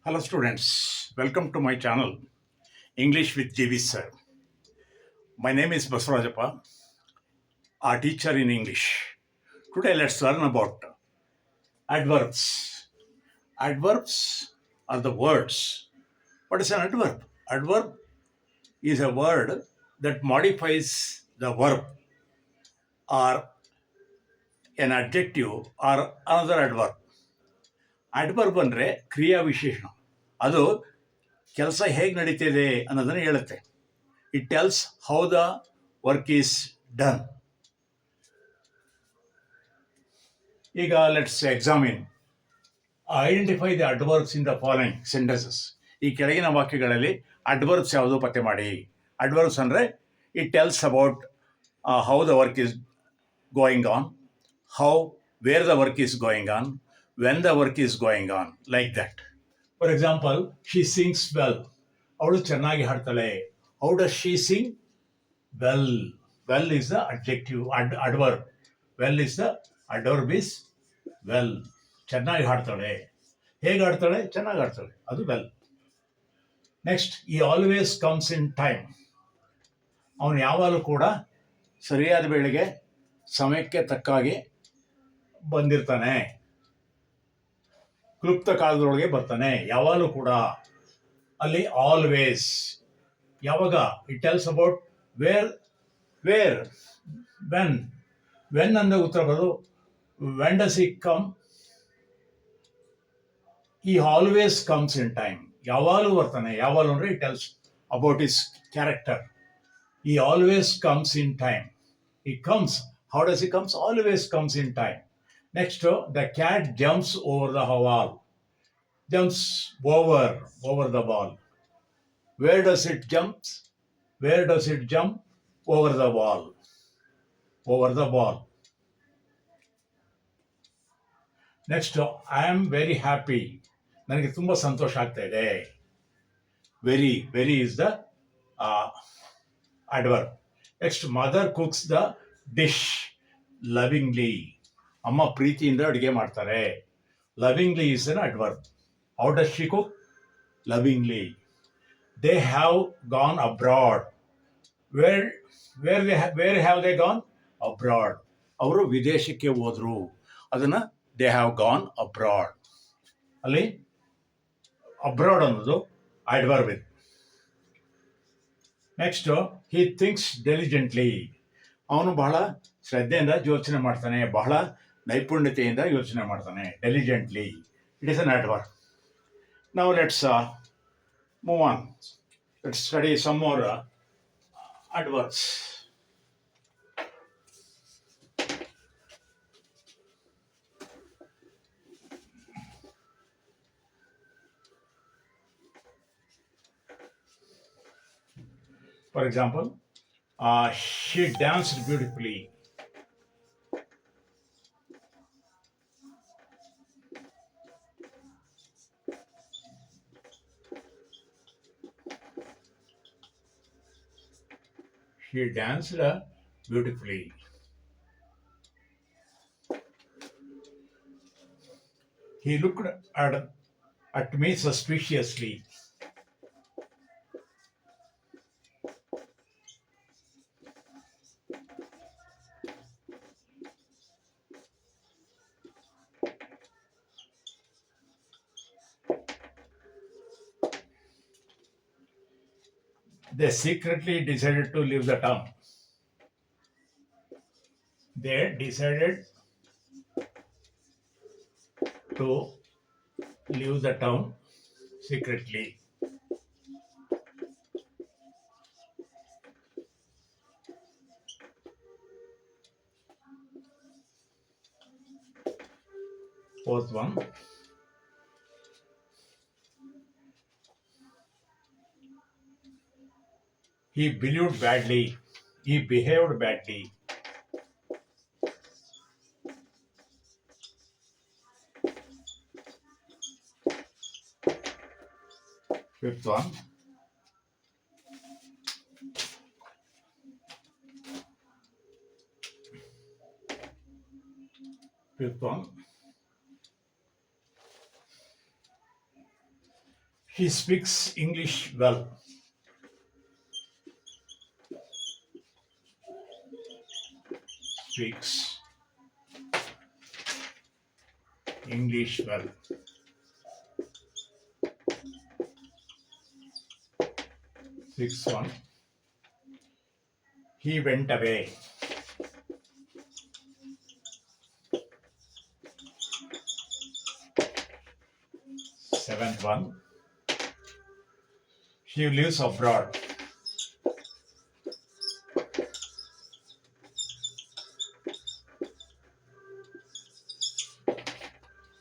Hello, students. Welcome to my channel, English with JV Sir. My name is Baswarajappa, a teacher in English. Today, let's learn about adverbs. Adverbs are the words. What is an adverb? Adverb is a word that modifies the verb or an adjective or another adverb. Adverb ಅಂದರೆ ಕ್ರಿಯಾ ವಿಶೇಷಣ. ಅದು ಕೆಲಸ ಹೇಗೆ ನಡೀತಿದೆ ಅನ್ನೋದನ್ನು ಹೇಳುತ್ತೆ. It tells how the work is done. ಈಗ let's examine identify the adverbs in the following sentences. ಈ ಕೆಳಗಿನ ವಾಕ್ಯಗಳಲ್ಲಿ ಅಡ್ವರ್ಬ್ಸ್ ಯಾವುದು ಪತ್ತೆ ಮಾಡಿ. ಅಡ್ವರ್ಬ್ಸ್ ಅಂದರೆ it tells about how the work is going on, how where the work is going on, when the work is going on, like that. For example, she sings well. ಅವಳು ಚೆನ್ನಾಗಿ ಹಾಡ್ತಾಳೆ. How does she sing? Well. Well is the adjective adverb. Well is the adverb is well. ಚೆನ್ನಾಗಿ ಹಾಡ್ತಾಳೆ. ಹೇಗೆ ಆಡ್ತಾಳೆ? ಚೆನ್ನಾಗಿ ಆಡ್ತಾಳೆ. ಅದು well. Next, he always comes in time. ಅವನು ಯಾವಾಗಲೂ ಕೂಡ ಸರಿಯಾದ ವೇಳೆಗೆ ಸಮಯಕ್ಕೆ ತಕ್ಕಾಗಿ ಬಂದಿರ್ತಾನೆ. ಕ್ಲುಪ್ತ ಕಾಲದೊಳಗೆ ಬರ್ತಾನೆ. ಯಾವಾಗಲೂ ಕೂಡ. ಅಲ್ಲಿ ಆಲ್ವೇಸ್ ಯಾವಾಗ it tells about where when. When ಅಂದ್ರೆ ಉತ್ತರ ಬರೋದು ವೆನ್ ಡಸ್ ಇ ಕಮ್. ಈ ಆಲ್ವೇಸ್ ಕಮ್ಸ್ ಇನ್ ಟೈಮ್. ಯಾವಾಗಲೂ ಬರ್ತಾನೆ. ಯಾವಾಗಲೂ ಅಂದ್ರೆ it tells about is character. ಈ ಆಲ್ವೇಸ್ ಕಮ್ಸ್ ಇನ್ ಟೈಮ್. ಈ comes, how does he comes? Always comes in time. Next, the cat jumps over the wall. Jumps over the wall. Where does it jump? Where does it jump? Over the wall. Over the wall. Next, I am very happy. ನನಗೆ ತುಂಬ ಸಂತೋಷ ಆಗ್ತಾ ಇದೆ. Very is the adverb. Next, mother cooks the dish lovingly. ಅಮ್ಮ ಪ್ರೀತಿಯಿಂದ ಅಡುಗೆ ಮಾಡ್ತಾರೆ. Lovingly is an adverb. How does she cook? Lovingly. They have gone abroad. Where have they gone? Abroad. ಅವರು ವಿದೇಶಕ್ಕೆ ಹೋದ್ರು. ಅದನ್ನ ದೇ ಹ್ಯಾವ್ ಗಾನ್ ಅಬ್ರಾಡ್. ಅಲ್ಲಿ abroad ಅನ್ನೋದು adverb ಇದೆ. Next, he thinks diligently. ಅವನು ಬಹಳ ಶ್ರದ್ಧೆಯಿಂದ ಯೋಚನೆ ಮಾಡ್ತಾನೆ. ಬಹಳ ನೈಪುಣ್ಯತೆಯಿಂದ ಯೋಚನೆ ಮಾಡ್ತಾನೆ. Diligently. It is an adverb. Now let's move on. Let's study some more adverbs. For example, she danced beautifully. She danced beautifully. He looked at me suspiciously. They secretly decided to leave the town. They decided to leave the town secretly. Fourth one. He behaved badly. He behaved badly. Fifth one. Fifth one. He speaks English well. Speaks English well. 6-1. He went away. 7-1. She lives abroad.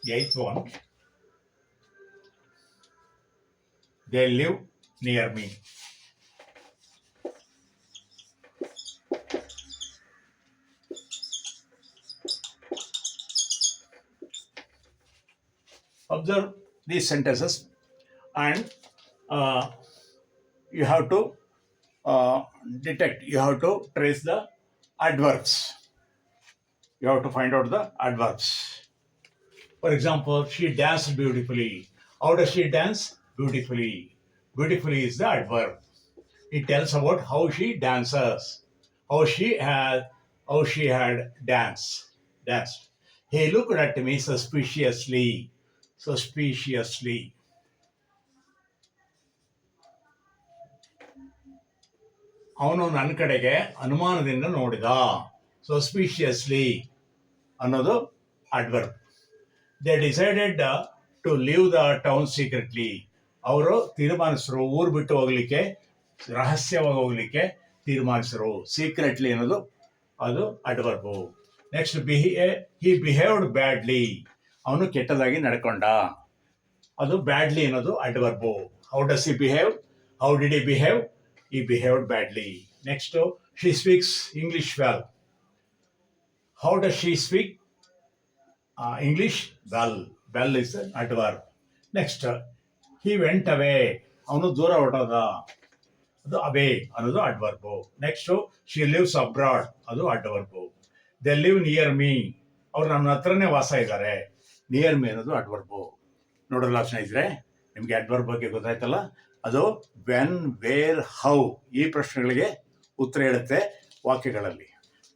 8-1. They live near me. Observe these sentences and you have to detect, you have to trace the adverbs. You have to find out the adverbs. For example, she danced beautifully. How does she dance? Beautifully. Beautifully is the adverb. It tells about how she dances, how she had danced. He looked at me suspiciously. ಅವನು ನನ್ನ ಕಡೆಗೆ ಅನುಮಾನದಿಂದ ನೋಡಿದ. Suspiciously ಅನ್ನೋದು adverb. They decided to leave the town secretly. ಅವರು ತೀರ್ಮಾನಿಸಿದ್ರು, ಊರು ಬಿಟ್ಟು ಹೋಗ್ಲಿಕ್ಕೆ, ರಹಸ್ಯವಾಗಿ ಹೋಗ್ಲಿಕ್ಕೆ ತೀರ್ಮಾನಿಸಿದ್ರು. ಸೀಕ್ರೆಟ್ಲಿ ಅನ್ನೋದು ಅದು adverb. Next he behaved badly. ಅವನು ಕೆಟ್ಟದಾಗಿ ನಡ್ಕೊಂಡ. ಅದು ಬ್ಯಾಡ್ಲಿ ಅನ್ನೋದು adverb. How does he behave? How did he behave? He behaved badly. Next, she speaks English well. How does she speak English? Well. Well is an adverb. Next, he went away. ಅವನು ದೂರ ಹೊರಟೋದ. ಅದು away ಅನ್ನೋದು adverb. Next, she lives abroad. ಅದು ಅಡ್ವರ್ಬು. They live near me. ಅವ್ರು ನನ್ನ ಹತ್ರನೇ ವಾಸ ಇದ್ದಾರೆ. ನಿಯರ್ ಮೀ ಅನ್ನೋದು ಅಡ್ವರ್ಬು. ನೋಡೋಲ್ಲ ಸ್ನೇಹಿತರೆ, ನಿಮಗೆ ಅಡ್ವರ್ಬ್ ಬಗ್ಗೆ ಗೊತ್ತಾಯ್ತಲ್ಲ. ಅದು ವೆನ್, ವೇರ್, ಹೌ ಈ ಪ್ರಶ್ನೆಗಳಿಗೆ ಉತ್ತರ ಹೇಳುತ್ತೆ ವಾಕ್ಯಗಳಲ್ಲಿ.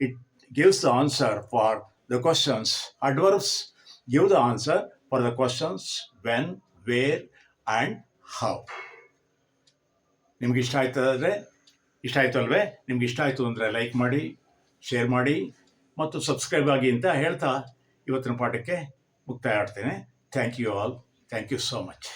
It gives the answer for the questions. Adverbs give the answer for the questions when, where and how. ನಿಮ್ಗೆ ಇಷ್ಟ ಆಯಿತು ಅಲ್ವೇ? ನಿಮ್ಗೆ ಇಷ್ಟ ಆಯಿತು ಅಂದರೆ ಲೈಕ್ ಮಾಡಿ, ಶೇರ್ ಮಾಡಿ ಮತ್ತು ಸಬ್ಸ್ಕ್ರೈಬ್ ಆಗಿ ಅಂತ ಹೇಳ್ತಾ ಇವತ್ತಿನ ಪಾಠಕ್ಕೆ ಮುಕ್ತಾಯ ಆಡ್ತೇನೆ. Thank you all. Thank you so much.